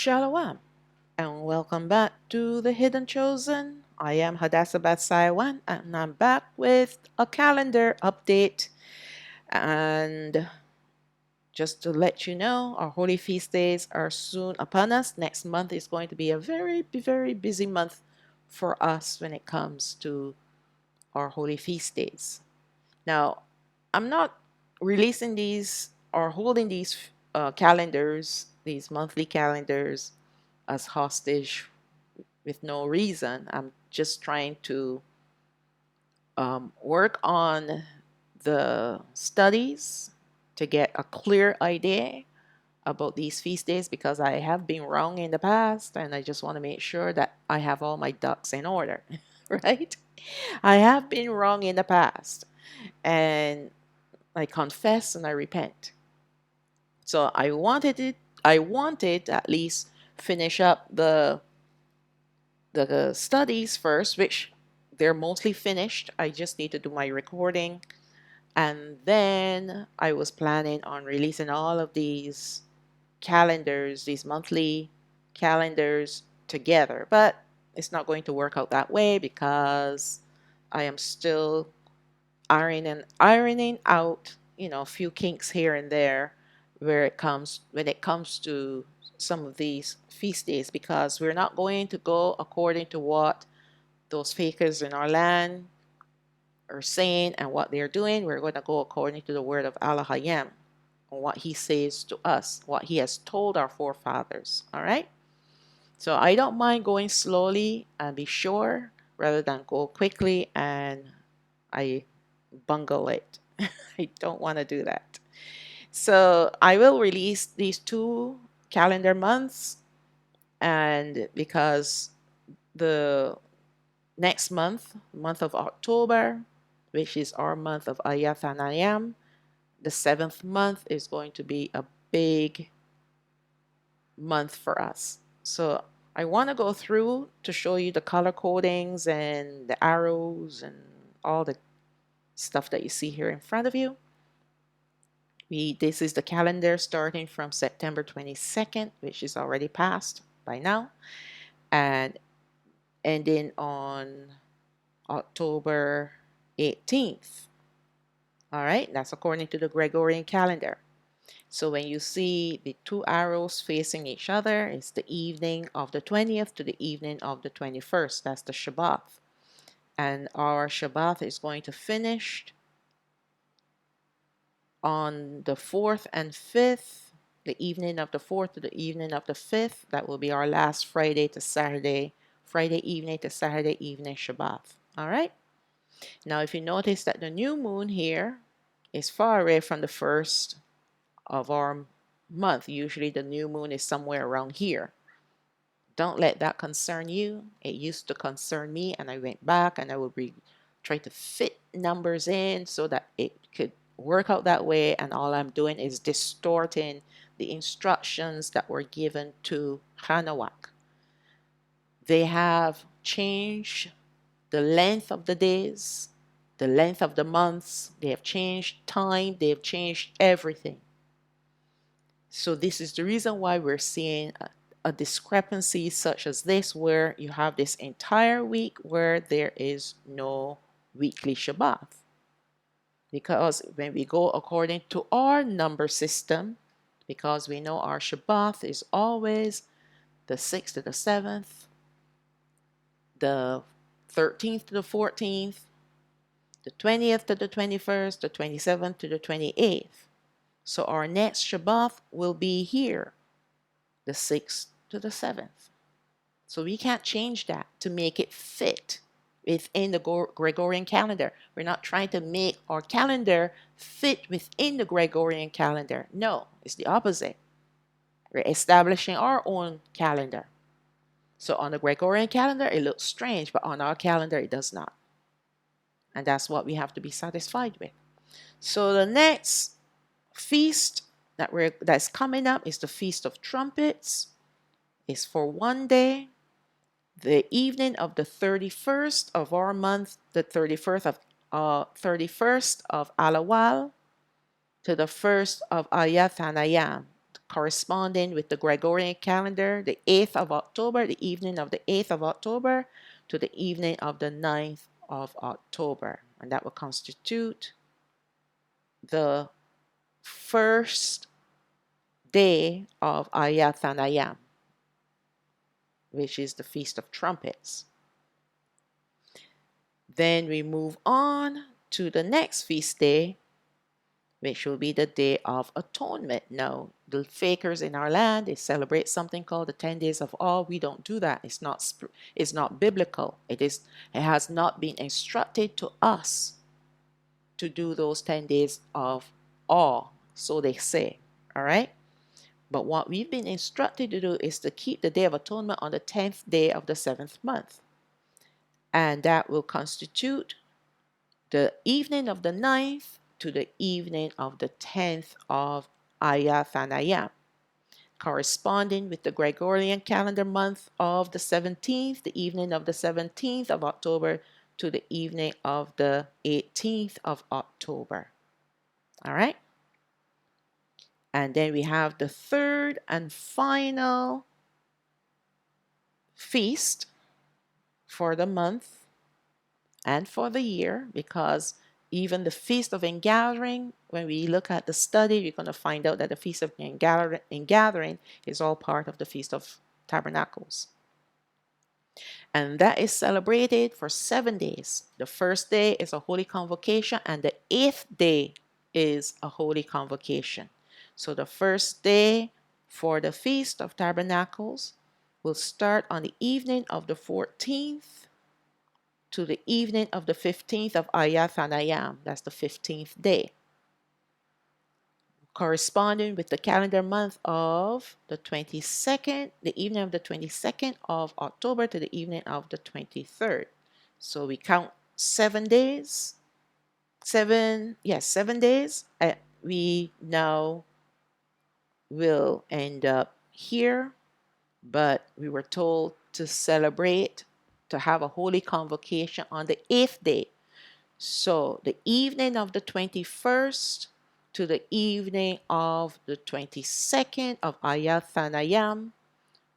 Shalom, and welcome back to The Hidden Chosen. I am Hadassah Batsaiwan, and I'm back with a calendar update. And just to let you know, our holy feast days are soon upon us. Next month is going to be a very busy month for us when it comes to our holy feast days. Now, I'm not releasing these or holding these calendars, these monthly calendars, as hostage with no reason. I'm just trying to work on the studies to get a clear idea about these feast days because I have been wrong in the past and I just want to make sure that I have all my ducks in order, right? I have been wrong in the past and I confess and I repent. So I wanted to at least finish up the studies first, which they're mostly finished. I just need to do my recording. And then I was planning on releasing all of these calendars, these monthly calendars together. But it's not going to work out that way because I am still ironing out, a few kinks here and there when it comes to some of these feast days because we're not going to go according to what those fakers in our land are saying and what they're doing. We're going to go according to the word of Allah Hayam and what he says to us, what he has told our forefathers. All right. So I don't mind going slowly and be sure rather than go quickly and I bungle it. I don't want to do that. So I will release these 2 calendar months, and because the next month of October, which is our month of Ayat and Ayam, the 7th month is going to be a big month for us. So I want to go through to show you the color codings and the arrows and all the stuff that you see here in front of you. This is the calendar starting from September 22nd, which is already passed by now, and ending on October 18th. All right, that's according to the Gregorian calendar. So when you see the 2 arrows facing each other, it's the evening of the 20th to the evening of the 21st. That's the Shabbat. And our Shabbat is going to finish on the 4th and 5th, the evening of the 4th to the evening of the 5th. That will be our last Friday evening to Saturday evening Shabbat. All right. Now, if you notice that the new moon here is far away from the first of our month, usually the new moon is somewhere around here. Don't let that concern you. It used to concern me, and I went back and I would try to fit numbers in so that it could work out that way, and all I'm doing is distorting the instructions that were given to Hanawak. They have changed the length of the days, the length of the months, they have changed time, they have changed everything. So this is the reason why we're seeing a discrepancy such as this, where you have this entire week where there is no weekly Shabbat. Because when we go according to our number system, because we know our Shabbat is always the 6th to the 7th, the 13th to the 14th, the 20th to the 21st, the 27th to the 28th. So our next Shabbat will be here, the 6th to the 7th. So we can't change that to make it fit within the Gregorian calendar. We're not trying to make our calendar fit within the Gregorian calendar. No, it's the opposite. We're establishing our own calendar. So on the Gregorian calendar, it looks strange, but on our calendar, it does not. And that's what we have to be satisfied with. So the next feast that's coming up is the Feast of Trumpets. It's for one day, the evening of the 31st of our month, the 31st of Alawal to the 1st of Ayat and Ayam. corresponding with the Gregorian calendar, the 8th of October, the evening of the 8th of October to the evening of the 9th of October. And that will constitute the first day of Ayathanayam, which is the Feast of Trumpets. Then we move on to the next feast day, which will be the Day of Atonement. Now, the Fakers in our land, they celebrate something called the 10 Days of Awe. We don't do that. It's not biblical. It has not been instructed to us to do those 10 days of awe, so they say. All right? But what we've been instructed to do is to keep the Day of Atonement on the 10th day of the 7th month. And that will constitute the evening of the 9th to the evening of the 10th of Ayathanayam, corresponding with the Gregorian calendar month of the 17th, the evening of the 17th of October to the evening of the 18th of October. All right? And then we have the third and final feast for the month and for the year, because even the Feast of Ingathering, when we look at the study, you're going to find out that the Feast of Ingathering is all part of the Feast of Tabernacles. And that is celebrated for 7 days. The first day is a holy convocation, and the 8th day is a holy convocation. So the first day for the Feast of Tabernacles will start on the evening of the 14th to the evening of the 15th of Ayathanayam. That's the 15th day, corresponding with the calendar month of the 22nd, the evening of the 22nd of October to the evening of the 23rd. So we count 7 days. 7 days. We now will end up here, but we were told to celebrate, to have a holy convocation on the 8th day. So the evening of the 21st to the evening of the 22nd of Ayathanayam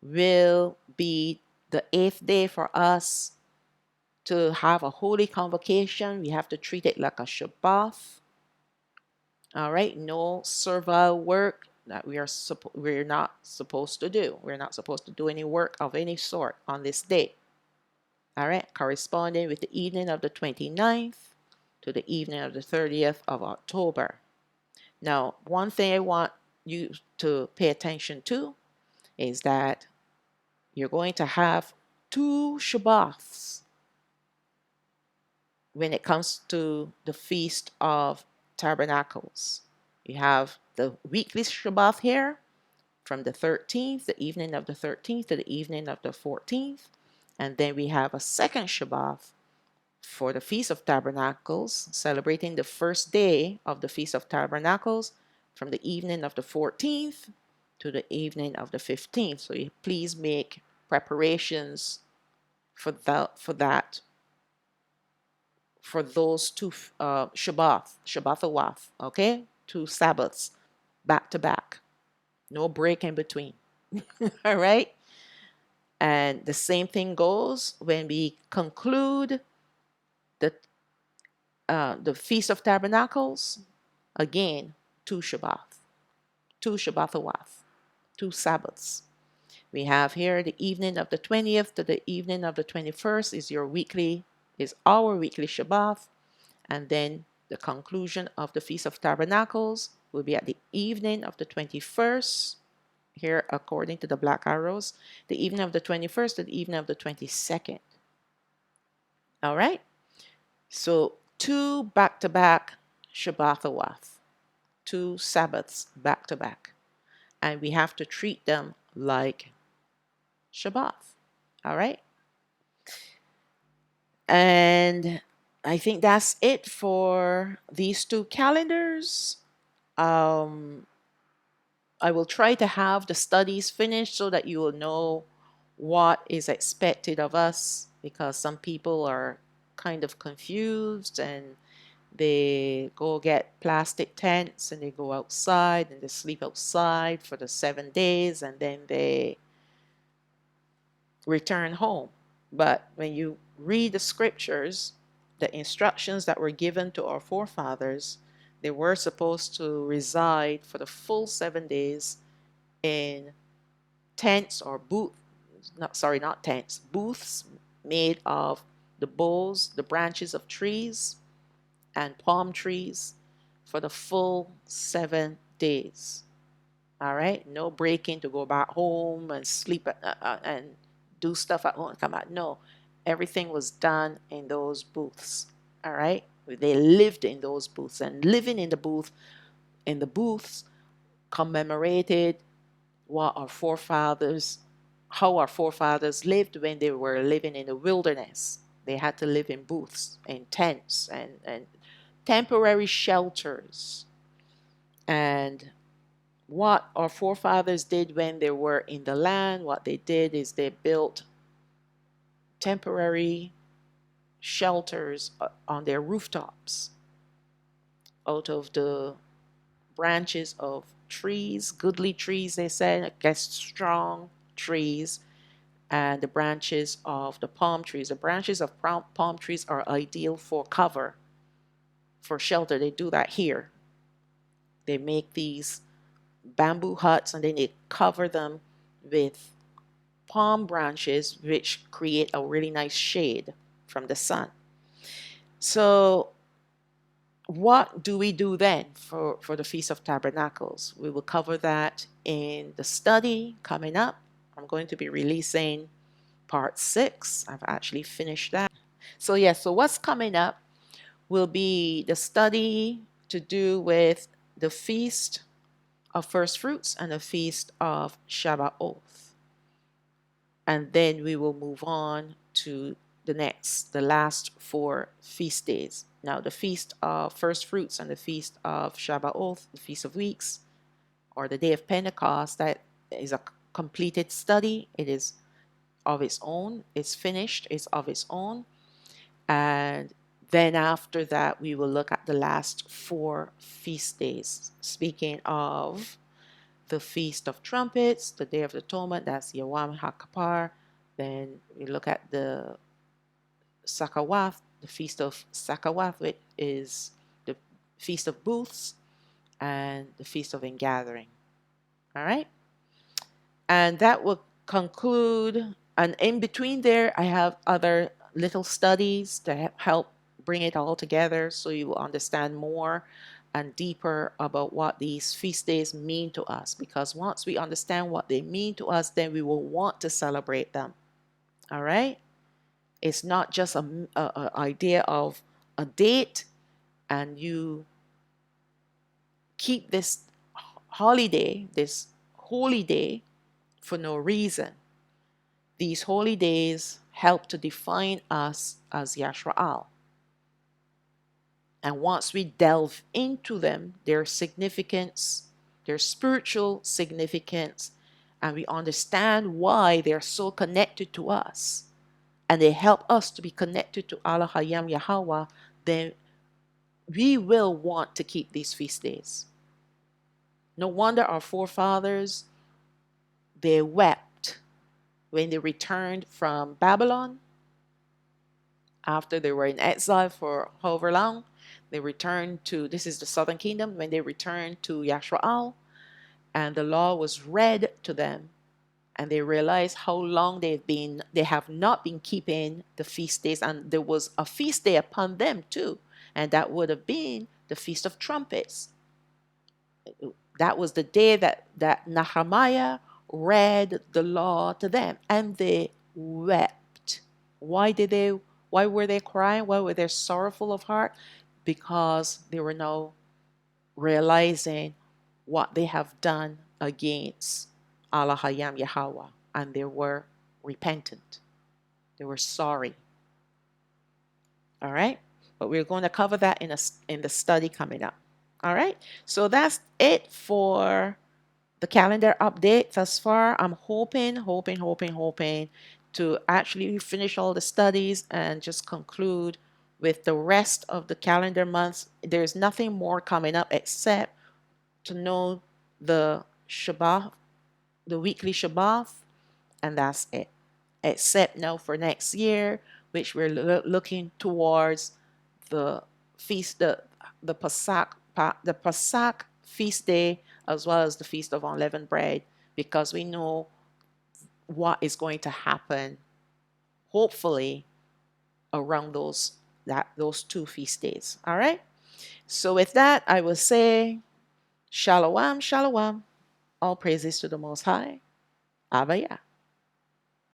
will be the 8th day for us to have a holy convocation. We have to treat it like a Shabbat. All right, no servile work that we're not supposed to do. We're not supposed to do any work of any sort on this day. All right, corresponding with the evening of the 29th to the evening of the 30th of October. Now, one thing I want you to pay attention to is that you're going to have 2 Shabbats when it comes to the Feast of Tabernacles. You have the weekly Shabbat here from the 13th, the evening of the 13th to the evening of the 14th. And then we have a second Shabbat for the Feast of Tabernacles, celebrating the first day of the Feast of Tabernacles from the evening of the 14th to the evening of the 15th. So you please make preparations for those 2 Shabbathawath, okay? 2 Sabbaths back to back. No break in between. All right? And the same thing goes when we conclude the Feast of Tabernacles. Again, 2 Shabbat, 2 Shabbathawath, 2 Sabbaths. We have here the evening of the 20th to the evening of the 21st is our weekly Shabbat. And then the conclusion of the Feast of Tabernacles will be at the evening of the 21st. Here, according to the black arrows, the evening of the 21st to the evening of the 22nd. All right? So 2 back-to-back Shabbathawath, 2 Sabbaths back-to-back. And we have to treat them like Shabbat. All right? And I think that's it for these 2 calendars. I will try to have the studies finished so that you will know what is expected of us, because some people are kind of confused and They go get plastic tents and they go outside and they sleep outside for the 7 days, and then they return home. But when you read the scriptures, the instructions that were given to our forefathers, they were supposed to reside for the full 7 days in tents or not tents, booths made of the boughs, the branches of trees and palm trees for the full 7 days. All right, no breaking to go back home and sleep and do stuff at home and come out. No, everything was done in those booths. All right, they lived in those booths, and living in the booths commemorated what our forefathers, how our forefathers lived when they were living in the wilderness. They had to live in booths, in tents, and temporary shelters. And what our forefathers did when they were in the land, what they did is they built temporary shelters on their rooftops out of the branches of trees, goodly trees, they said, I guess strong trees, and the branches of the palm trees. The branches of palm trees are ideal for cover, for shelter. They do that here. They make these bamboo huts and then they cover them with palm branches, which create a really nice shade from the sun. So what do we do then for the Feast of Tabernacles? We will cover that in the study coming up. I'm going to be releasing part 6. I've actually finished that. So yes, so what's coming up will be the study to do with the Feast of First Fruits and the Feast of Shabbaoth. And then we will move on to the last 4 feast days. Now, the Feast of First Fruits and the Feast of Shabbaoth, the Feast of Weeks, or the Day of Pentecost, that is a completed study. It is of its own. It's finished. It's of its own. And then after that, we will look at the last 4 feast days. Speaking of the Feast of Trumpets, the Day of Atonement, that's Yom HaKippur. Then we look at the Sakawath, the Feast of Sakawath, which is the Feast of Booths and the Feast of Ingathering. All right? And that will conclude. And in between there, I have other little studies to help bring it all together so you will understand more and deeper about what these feast days mean to us. Because once we understand what they mean to us, then we will want to celebrate them. All right? It's not just an idea of a date and you keep this holiday, this holy day, for no reason. These holy days help to define us as Yashraal. And once we delve into them, their significance, their spiritual significance, and we understand why they're so connected to us, and they help us to be connected to Allah Hayam Yahweh, then we will want to keep these feast days. No wonder our forefathers, they wept when they returned from Babylon. After they were in exile for however long, they returned to, this is the southern kingdom, when they returned to Yashraal, and the law was read to them, and they realized how long they have not been keeping the feast days, and there was a feast day upon them too, and that would have been the Feast of Trumpets. That was the day that Nehemiah read the law to them, and they wept. Why were they crying? Why were they sorrowful of heart? Because they were now realizing what they have done against Allah Hayam Yahweh, and they were repentant. They were sorry. All right? But we're going to cover that in the study coming up. All right? So that's it for the calendar update thus far. I'm hoping to actually finish all the studies and just conclude with the rest of the calendar months, there's nothing more coming up except to know the Shabbat, the weekly Shabbat, and that's it. Except now for next year, which we're looking towards the feast, the Pesach feast day, as well as the feast of unleavened bread, because we know what is going to happen, hopefully, around those two feast days. All right. So with that, I will say, Shalom, Shalom. All praises to the Most High. Avaya.